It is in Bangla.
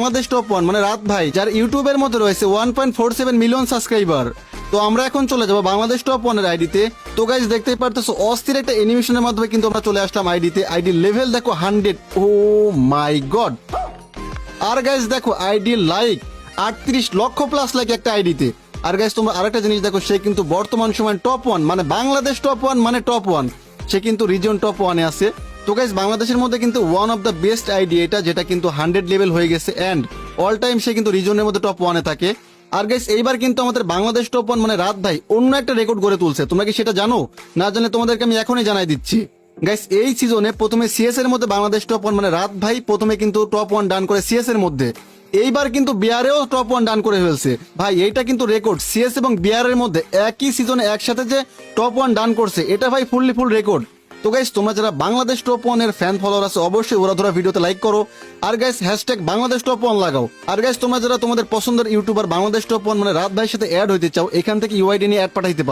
বাংলাদেশ টপ ওয়ান মানে রাত ভাই, যার ইউটিউবের মধ্যে রয়েছে 1.47 মিলিয়ন সাবস্ক্রাইবার। তো আমরা এখন চলে যাবো বাংলাদেশ টপ ওয়ানের আইডিতে। তো গাইজ দেখতেই পারতেছো অস্থির একটা অ্যানিমেশনের মাধ্যমে কিন্তু আমরা চলে আসলাম আইডিতে। আইডি লেভেল দেখো 100, ও মাই গড। আর গাইজ দেখো আইডি লাইক 38 লক্ষ প্লাস লাইক একটা আইডিতে। আর গাইজ তোমরা আরেকটা জিনিস দেখো, সে কিন্তু বর্তমান সময় টপ ওয়ান মানে বাংলাদেশ টপ ওয়ান মানে টপ ওয়ান, সে কিন্তু রিজন টপ ওয়ানে আছে। তো গাইজ বাংলাদেশের মধ্যে কিন্তু one of the best ID এটা, যেটা কিন্তু 100 লেভেল হয়ে গেছে অ্যান্ড অল টাইম সে কিন্তু রিজনের মধ্যে টপ ওয়ানে থাকে। আর গাইস এইবার কিন্তু আমাদের বাংলাদেশ টপ ওয়ান মানে রাত ভাই অন্য একটা রেকর্ড গড়ে তুলছে। তোমরা কি সেটা জানো? না জানলে তোমাদেরকে আমি এখনই জানাই দিচ্ছি। গাইস এই সিজনে প্রথমে সিএস এর মধ্যে বাংলাদেশ টপ ওয়ান মানে রাত ভাই প্রথমে কিন্তু টপ ওয়ান ডান করে সিএস এর মধ্যে। এইবার কিন্তু বিয়ারেও টপ ওয়ান ডান করে ফেলছে ভাই, এইটা কিন্তু রেকর্ড। সিএস এবং বিয়ারের মধ্যে একই সিজনে একসাথে যে টপ ওয়ান ডান করছে, এটা ভাই ফুল রেকর্ড। তো গাইস তোমরা যারা বাংলাদেশ টপ ওয়ানের ফ্যান ফলোয়ার আছে অবশ্যই ওরা ধরা ভিডিওতে লাইক করো। আর guys hashtag Bangladesh top one লাগাও। আর গাইস তোমরা যারা তোমাদের পছন্দের ইউটিউবার বাংলাদেশ টপ ওয়ান মানে রাত ভাইয়ের সাথে অ্যাড হইতে চাও, এখান থেকে ইউআইডি নিয়ে অ্যাড পাঠাইতে পারো।